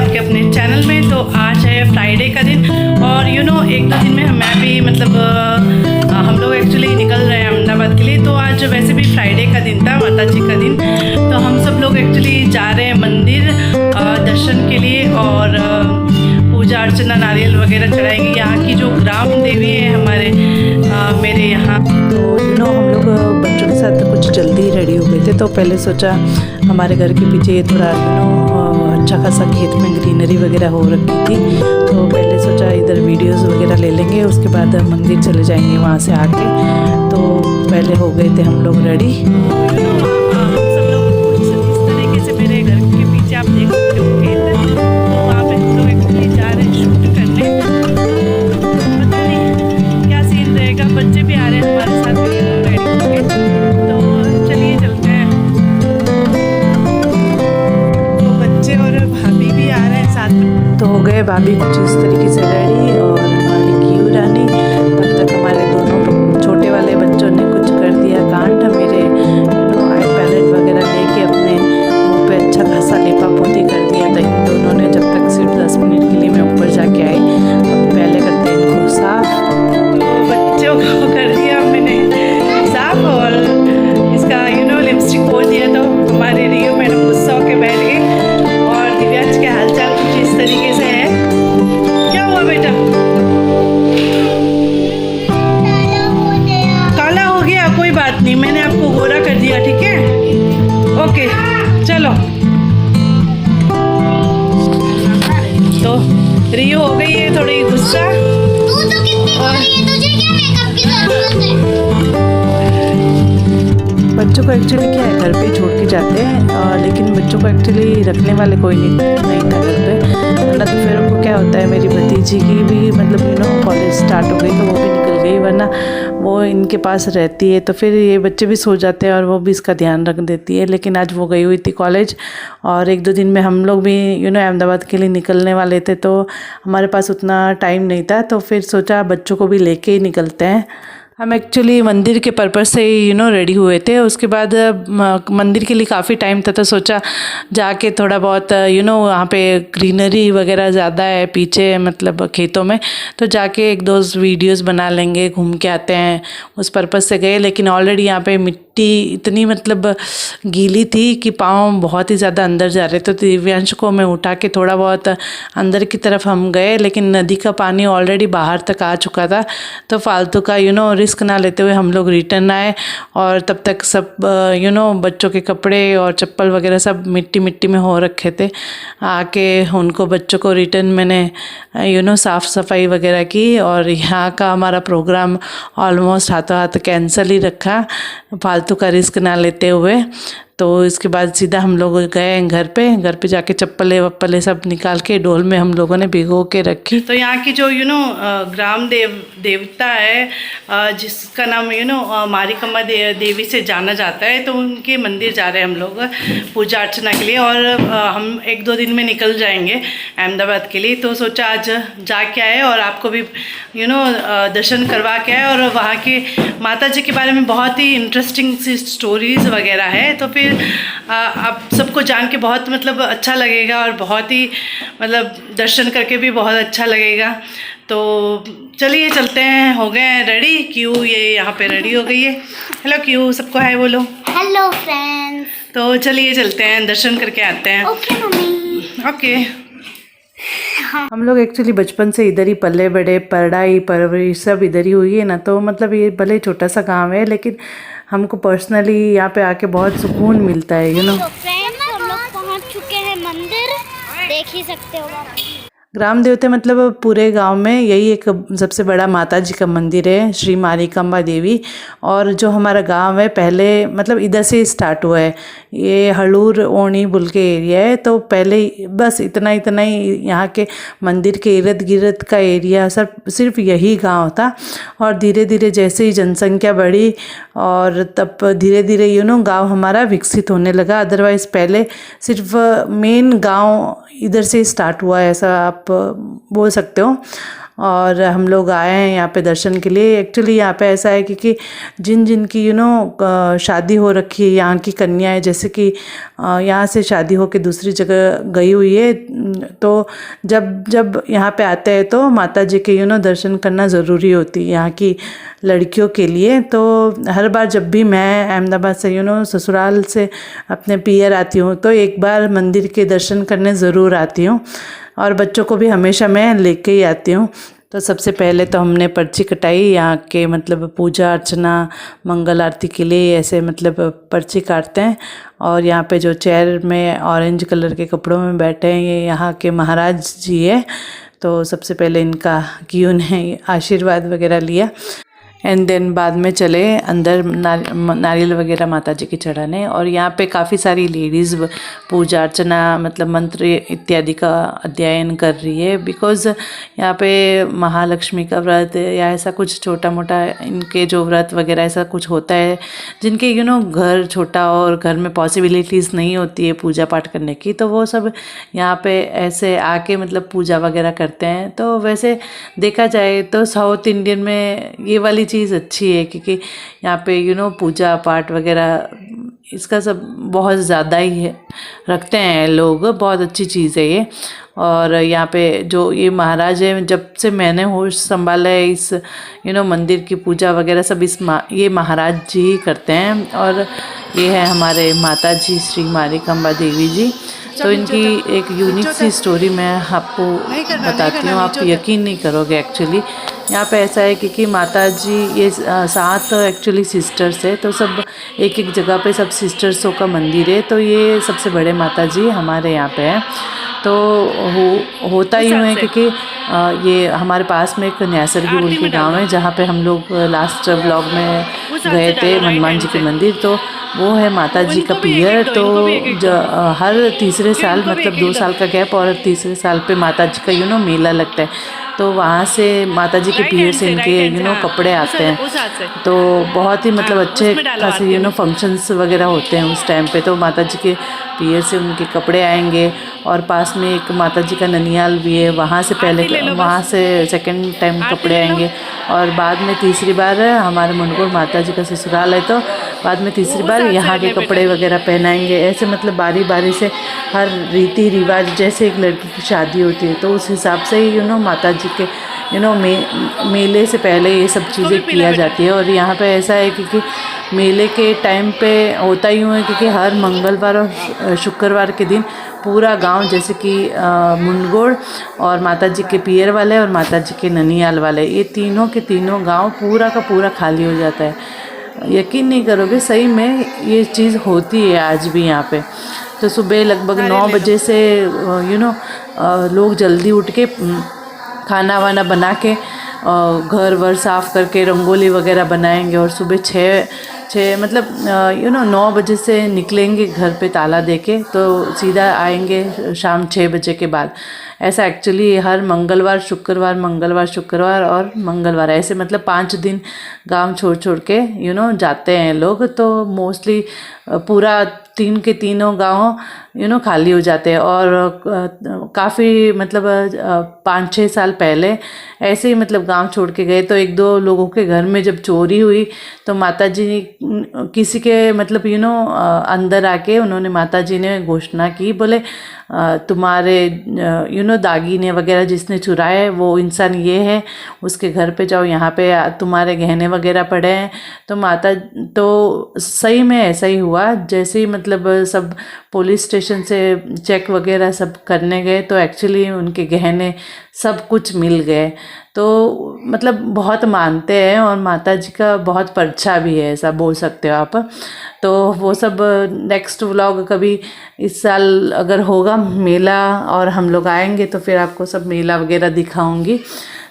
आपके अपने चैनल में। तो आज है फ्राइडे का दिन और एक दो दिन में मैं भी मतलब हम लोग एक्चुअली निकल रहे हैं अहमदाबाद के लिए। तो आज वैसे भी फ्राइडे का दिन था, माता जी का दिन। तो हम सब लोग एक्चुअली जा रहे हैं मंदिर दर्शन के लिए और पूजा अर्चना नारियल वगैरह चढ़ाएंगे। यहाँ की जो ग्राम देवी है हमारे मेरे यहाँ। तो हम लोग बच्चों के साथ कुछ जल्दी रेडी हो गए थे। तो पहले सोचा हमारे घर के पीछे ये थोड़ा अच्छा खासा खेत में ग्रीनरी वगैरह हो रखी थी, तो पहले सोचा इधर वीडियोस वगैरह ले लेंगे, उसके बाद मंदिर चले जाएंगे वहाँ से आके। तो पहले हो गए थे हम लोग रेडी। सब लोग इस तरीके से मेरे घर के पीछे आप देख सकते हो खेत, तो वहाँ पे हम लोग एक्चुअली जा रहे हैं शूट करने। पता नहीं क्या सीन रहेगा, बच्चे भी आ रहे हैं हमारे साथ रेडी होके। तो चलिए चलते हैं। तो बच्चे और भाभी भी आ रहे हैं साथ में। तो हो गए भाभी कुछ इस तरीके से रेडी और हमारी क्यू रानी। तब तक हमारे दोनों छोटे वाले बच्चों ने कुछ कर दिया कांड। मेरे आई पैलेट वगैरह लेके अपने मुँह पे अच्छा खासा लिपा पोती कर दिया था इन दोनों ने। जब तक सिर्फ 10 मिनट के लिए मैं ऊपर जाके आई, अब पहले करते हैं इनको साफ। तो बच्चों को कर दिया मैंने साफ और इसका लिपस्टिक खोल दिया। तो हमारे रियो मैडम गुस्सा होकर बैठ गई और दिव्यांश के हालचाल कुछ इस तरीके से है। क्या हुआ बेटा? काला हो गया, कोई बात नहीं, मैंने आपको गोरा कर दिया, ठीक है? ओके चलो। तो रियो हो गई है थोड़ी गुस्सा। तू तो कितनी गोरी है, तुझे क्या मेकअप की जरूरत है? बच्चों को एक्चुअली क्या है, घर पे छोड़ के जाते हैं लेकिन बच्चों को एक्चुअली रखने वाले कोई नहीं था घर पे। वरना तो फिर उनको क्या होता है, मेरी भतीजी की भी मतलब कॉलेज स्टार्ट हो गई तो वो भी निकल गई, वरना वो इनके पास रहती है तो फिर ये बच्चे भी सो जाते हैं और वो भी इसका ध्यान रख देती है। लेकिन आज वो गई हुई थी कॉलेज और एक दो दिन में हम लोग भी अहमदाबाद के लिए निकलने वाले थे, तो हमारे पास उतना टाइम नहीं था। तो फिर सोचा बच्चों को भी लेके ही निकलते हैं। हम एक्चुअली मंदिर के पर्पज़ से ही रेडी हुए थे। उसके बाद मंदिर के लिए काफ़ी टाइम था तो सोचा जाके थोड़ा बहुत वहाँ पे ग्रीनरी वगैरह ज़्यादा है पीछे मतलब खेतों में, तो जाके एक दो वीडियोस बना लेंगे, घूम के आते हैं, उस पर्पज़ से गए। लेकिन ऑलरेडी यहाँ पे मिट्टी इतनी मतलब गीली थी कि पाँव बहुत ही ज़्यादा अंदर जा रहे। तो दिव्यांश को मैं उठा के थोड़ा बहुत अंदर की तरफ हम गए, लेकिन नदी का पानी ऑलरेडी बाहर तक आ चुका था। तो फालतू का रिस्क ना लेते हुए हम लोग रिटर्न आए और तब तक सब बच्चों के कपड़े और चप्पल वगैरह सब मिट्टी में हो रखे थे। आके उनको बच्चों को रिटर्न मैंने साफ़ सफाई वगैरह की और यहाँ का हमारा प्रोग्राम ऑलमोस्ट हाथों हाथ कैंसिल ही रखा, फालतू का रिस्क ना लेते हुए। तो इसके बाद सीधा हम लोग गए घर पे जाके चप्पलें वप्पलें सब निकाल के डोल में हम लोगों ने भिगो के रखी। तो यहाँ की जो ग्राम देवता है जिसका नाम मारिकम्मा देवी से जाना जाता है, तो उनके मंदिर जा रहे हैं हम लोग पूजा अर्चना के लिए और हम एक दो दिन में निकल जाएंगे अहमदाबाद के लिए। तो सोचा आज जाके आए और आपको भी दर्शन करवा के आए। और वहाँ के माता जी के बारे में बहुत ही इंटरेस्टिंग सी स्टोरीज़ वगैरह है, तो फिर आप सबको जान के बहुत मतलब अच्छा लगेगा और बहुत ही मतलब दर्शन करके भी बहुत अच्छा लगेगा। तो चलिए चलते हैं। हो गए हैं रेडी, क्यू ये यहाँ पे रेडी हो गई है। हेलो क्यू, सबको हाय बोलो। Hello friends. तो चलिए चलते हैं, दर्शन करके आते हैं। Okay mummy. ओके। हम लोग एक्चुअली बचपन से इधर ही पले बड़े, पढ़ाई परवरिश सब इधर ही हुई है ना, तो मतलब ये भले छोटा सा गांव है लेकिन हमको पर्सनली यहाँ पे आके बहुत सुकून मिलता है तो फ्रेंड्स हम लोग पहुँच चुके हैं मंदिर, देख ही सकते हो आप। ग्राम देवता मतलब पूरे गांव में यही एक सबसे बड़ा माता जी का मंदिर है, श्री मारिकम्मा देवी। और जो हमारा गांव है पहले मतलब इधर से स्टार्ट हुआ है, ये हड़ूर ओणी बुल के एरिया है। तो पहले बस इतना ही यहाँ के मंदिर के इर्द गिर्द का एरिया सिर्फ यही गांव था। और धीरे धीरे जैसे ही जनसंख्या बढ़ी और तब धीरे धीरे गांव हमारा विकसित होने लगा। अदरवाइज़ पहले सिर्फ मेन गांव इधर से स्टार्ट हुआ है, ऐसा आप बोल सकते हो। और हम लोग आए हैं यहाँ पे दर्शन के लिए। एक्चुअली यहाँ पे ऐसा है कि जिन जिन की शादी हो रखी है, यहाँ की कन्याएं जैसे कि यहाँ से शादी हो के दूसरी जगह गई हुई है, तो जब जब यहाँ पे आते हैं तो माता जी के दर्शन करना ज़रूरी होती है यहाँ की लड़कियों के लिए। तो हर बार जब भी मैं अहमदाबाद से ससुराल से अपने पियर आती हूँ तो एक बार मंदिर के दर्शन करने ज़रूर आती हूँ, और बच्चों को भी हमेशा मैं लेके ही आती हूँ। तो सबसे पहले तो हमने पर्ची कटाई यहाँ के, मतलब पूजा अर्चना मंगल आरती के लिए ऐसे मतलब पर्ची काटते हैं। और यहाँ पे जो चेयर में ऑरेंज कलर के कपड़ों में बैठे हैं ये यहाँ के महाराज जी है। तो सबसे पहले इनका कि उन्हें आशीर्वाद वगैरह लिया, एंड देन बाद में चले अंदर नारियल वगैरह माता जी की चढ़ाने। और यहाँ पे काफ़ी सारी लेडीज़ पूजा अर्चना मतलब मंत्र इत्यादि का अध्ययन कर रही है, बिकॉज़ यहाँ पे महालक्ष्मी का व्रत या ऐसा कुछ छोटा मोटा इनके जो व्रत वगैरह ऐसा कुछ होता है, जिनके घर छोटा और घर में पॉसिबिलिटीज़ नहीं होती है पूजा पाठ करने की, तो वो सब यहाँ पे ऐसे आके मतलब पूजा वगैरह करते हैं। तो वैसे देखा जाए तो साउथ इंडियन में ये वाली चीज़ अच्छी है, क्योंकि यहाँ पे पूजा पाठ वगैरह इसका सब बहुत ज़्यादा ही है, रखते हैं लोग, बहुत अच्छी चीज़ है ये। और यहाँ पे जो ये महाराज है, जब से मैंने होश संभाला है इस मंदिर की पूजा वगैरह सब ये महाराज जी ही करते हैं। और ये है हमारे माता जी श्री मारिकाम्बा देवी जी। तो इनकी एक यूनिक सी स्टोरी मैं आपको बताती हूँ, आप यकीन नहीं करोगे। एक्चुअली यहाँ पे ऐसा है कि माता जी ये 7 एक्चुअली सिस्टर्स है, तो सब एक एक जगह पे सब सिस्टर्सों का मंदिर है। तो ये सबसे बड़े माता जी हमारे यहाँ पे हैं। तो होता ही यूँ है क्योंकि ये हमारे पास में एक न्यासरगी बोल के गाँव है, जहाँ पे हम लोग लास्ट ब्लॉग में गए थे हनुमान जी के मंदिर। तो वो है माता जी का पियर। तो हर तीसरे साल मतलब 2 साल का गैप और तीसरे साल पे माता जी का मेला लगता है। तो वहाँ से माता जी के पियर से इनके कपड़े आते हैं। तो बहुत ही मतलब अच्छे खासे फंक्शंस वगैरह होते हैं उस टाइम पे। तो माता जी के पियर से उनके कपड़े आएंगे। और पास में एक माता जी का ननियाल भी है, वहाँ से पहले वहाँ से सेकंड टाइम कपड़े आएंगे। और बाद में तीसरी बार हमारे मुनगुर माता जी का ससुराल है, तो बाद में तीसरी बार यहाँ के कपड़े वगैरह पहनाएंगे। ऐसे मतलब बारी बारी से हर रीति रिवाज, जैसे एक लड़की की शादी होती है तो उस हिसाब से ही माता जी के मेले से पहले ये सब चीज़ें किया जाती है। और यहाँ पे ऐसा है क्योंकि मेले के टाइम पे होता ही है क्योंकि हर मंगलवार और शुक्रवार के दिन पूरा गांव, जैसे कि मुनगोड़ और माता जी के पियर वाले और माता जी के ननियाल वाले, ये तीनों के तीनों गांव पूरा का पूरा खाली हो जाता है। यकीन नहीं करोगे, सही में ये चीज़ होती है आज भी यहाँ पे। तो सुबह लगभग 9 बजे से लोग जल्दी उठ के खाना वाना बना के घर वर साफ़ करके रंगोली वगैरह बनाएंगे। और सुबह 6 मतलब 9 बजे से निकलेंगे घर पे ताला देके, तो सीधा आएंगे शाम 6 बजे के बाद। ऐसा एक्चुअली हर मंगलवार शुक्रवार और मंगलवार, ऐसे मतलब 5 दिन गांव छोड़ छोड़ के जाते हैं लोग। तो मोस्टली पूरा 3 के तीनों गांव खाली हो जाते हैं। और काफ़ी मतलब 5-6 साल पहले ऐसे ही मतलब गांव छोड़ के गए, तो 1-2 लोगों के घर में जब चोरी हुई तो माता जी किसी के मतलब अंदर आके उन्होंने माता जी ने घोषणा की, बोले तुम्हारे दागीने वगैरह जिसने चुराए है वो इंसान ये है, उसके घर पे जाओ, यहाँ पे तुम्हारे गहने वगैरह पड़े हैं। तो माता तो सही में ऐसा ही हुआ। जैसे ही मतलब सब पुलिस स्टेशन से चेक वगैरह सब करने गए तो एक्चुअली उनके गहने सब कुछ मिल गए। तो मतलब बहुत मानते हैं और माता जी का बहुत परछा भी है, ऐसा बोल सकते हो आप। तो वो सब नेक्स्ट व्लॉग कभी इस साल अगर होगा मेला और हम लोग आएंगे तो फिर आपको सब मेला वगैरह दिखाऊंगी।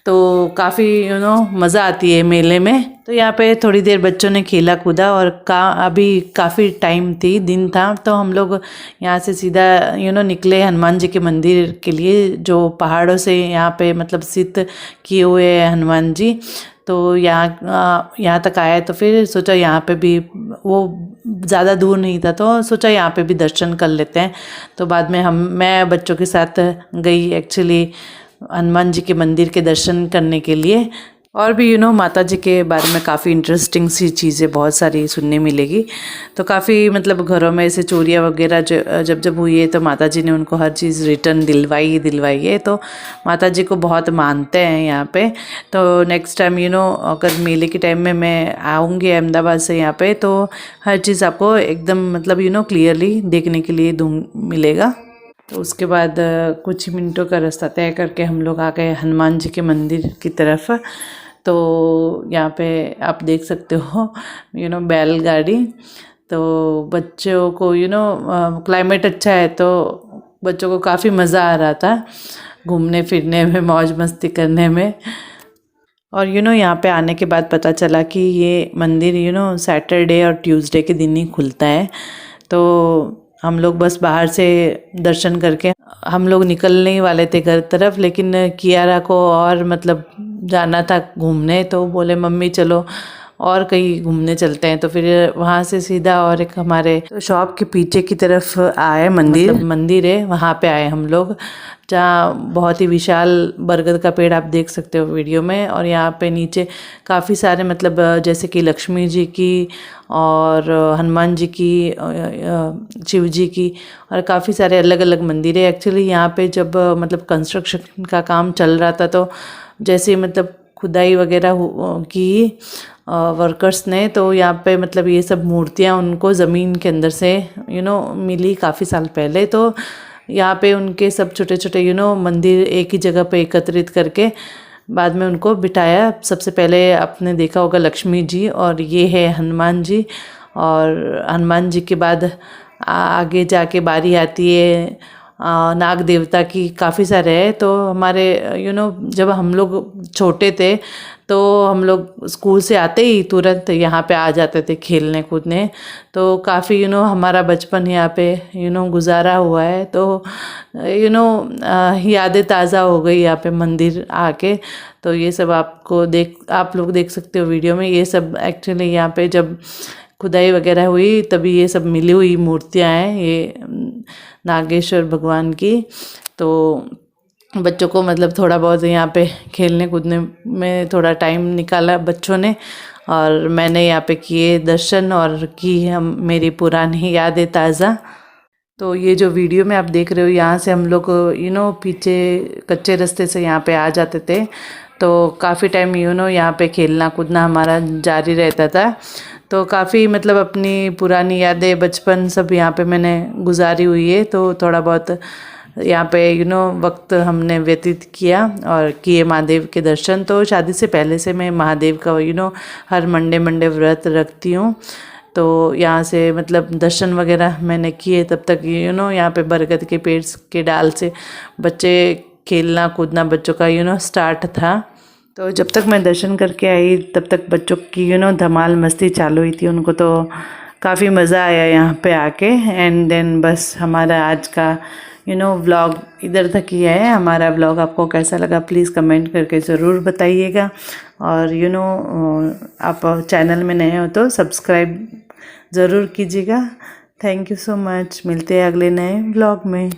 तो काफ़ी मज़ा आती है मेले में। तो यहाँ पे थोड़ी देर बच्चों ने खेला कूदा और अभी काफ़ी टाइम थी, दिन था, तो हम लोग यहाँ से सीधा निकले हनुमान जी के मंदिर के लिए, जो पहाड़ों से यहाँ पे मतलब स्थित किए हुए हैं हनुमान जी। तो यहाँ तक आए तो फिर सोचा यहाँ पे भी, वो ज़्यादा दूर नहीं था तो सोचा यहाँ पे भी दर्शन कर लेते हैं। तो बाद में मैं बच्चों के साथ गई एक्चुअली हनुमान जी के मंदिर के दर्शन करने के लिए। और भी माता जी के बारे में काफ़ी इंटरेस्टिंग सी चीज़ें बहुत सारी सुनने मिलेगी। तो काफ़ी मतलब घरों में ऐसे चोरियाँ वगैरह जब हुई है तो माता जी ने उनको हर चीज़ रिटर्न दिलवाई है। तो माता जी को बहुत मानते हैं यहाँ पे। तो नेक्स्ट टाइम अगर मेले के टाइम में मैं आऊँगी अहमदाबाद से यहाँ पे, तो हर चीज़ आपको एकदम मतलब क्लियरली देखने के लिए मिलेगा। तो उसके बाद कुछ मिनटों का रास्ता तय करके हम लोग आ गए हनुमान जी के मंदिर की तरफ। तो यहाँ पे आप देख सकते हो बैलगाड़ी। तो बच्चों को क्लाइमेट अच्छा है तो बच्चों को काफ़ी मज़ा आ रहा था घूमने फिरने में, मौज मस्ती करने में। और यहाँ पे आने के बाद पता चला कि ये मंदिर सैटरडे और ट्यूसडे के दिन ही खुलता है। तो हम लोग बस बाहर से दर्शन करके हम लोग निकलने ही वाले थे घर तरफ, लेकिन कियारा को और मतलब जाना था घूमने। तो बोले मम्मी चलो और कहीं घूमने चलते हैं। तो फिर वहाँ से सीधा और एक हमारे शॉप के पीछे की तरफ आए, मंदिर है वहाँ पे आए हम लोग, जहाँ बहुत ही विशाल बरगद का पेड़ आप देख सकते हो वीडियो में। और यहाँ पे नीचे काफ़ी सारे मतलब जैसे कि लक्ष्मी जी की और हनुमान जी की, शिव जी की, और काफ़ी सारे अलग अलग मंदिर है। एक्चुअली यहाँ पे जब मतलब कंस्ट्रक्शन का काम चल रहा था तो जैसे मतलब खुदाई वगैरह की वर्कर्स ने, तो यहाँ पे मतलब ये सब मूर्तियाँ उनको ज़मीन के अंदर से मिली काफ़ी साल पहले। तो यहाँ पे उनके सब छोटे छोटे मंदिर एक ही जगह पे एकत्रित करके बाद में उनको बिठाया। सबसे पहले आपने देखा होगा लक्ष्मी जी, और ये है हनुमान जी। और हनुमान जी के बाद आगे जाके बारी आती है नाग देवता की, काफ़ी सारे हैं। तो हमारे जब हम लोग छोटे थे तो हम लोग स्कूल से आते ही तुरंत यहाँ पे आ जाते थे खेलने कूदने। तो काफ़ी हमारा बचपन यहाँ पे गुजारा हुआ है। तो यादें ताज़ा हो गई यहाँ पे मंदिर आके। तो ये सब आप लोग देख सकते हो वीडियो में। ये सब एक्चुअली यहाँ पे जब खुदाई वगैरह हुई तभी ये सब मिली हुई मूर्तियाँ हैं, ये नागेश्वर भगवान की। तो बच्चों को मतलब थोड़ा बहुत यहाँ पे खेलने कूदने में थोड़ा टाइम निकाला बच्चों ने, और मैंने यहाँ पे किए दर्शन और की हम मेरी पुरानी यादें ताज़ा। तो ये जो वीडियो में आप देख रहे हो, यहाँ से हम लोग पीछे कच्चे रास्ते से यहाँ पे आ जाते थे। तो काफ़ी टाइम यहाँ पे खेलना कूदना हमारा जारी रहता था। तो काफ़ी मतलब अपनी पुरानी यादें बचपन सब यहाँ पे मैंने गुजारी हुई है। तो थोड़ा बहुत यहाँ पे वक्त हमने व्यतीत किया और किए महादेव के दर्शन। तो शादी से पहले से मैं महादेव का हर मंडे व्रत रखती हूँ। तो यहाँ से मतलब दर्शन वगैरह मैंने किए। तब तक यहाँ पे बरगद के पेड़ के डाल से बच्चे खेलना कूदना बच्चों का स्टार्ट था। तो जब तक मैं दर्शन करके आई तब तक बच्चों की धमाल मस्ती चालू हुई थी। उनको तो काफ़ी मज़ा आया यहाँ पे आके। एंड देन बस हमारा आज का व्लॉग इधर तक ही है। हमारा व्लॉग आपको कैसा लगा प्लीज़ कमेंट करके ज़रूर बताइएगा। और आप चैनल में नए हो तो सब्सक्राइब ज़रूर कीजिएगा। Thank you so much. मिलते हैं अगले नए व्लॉग में।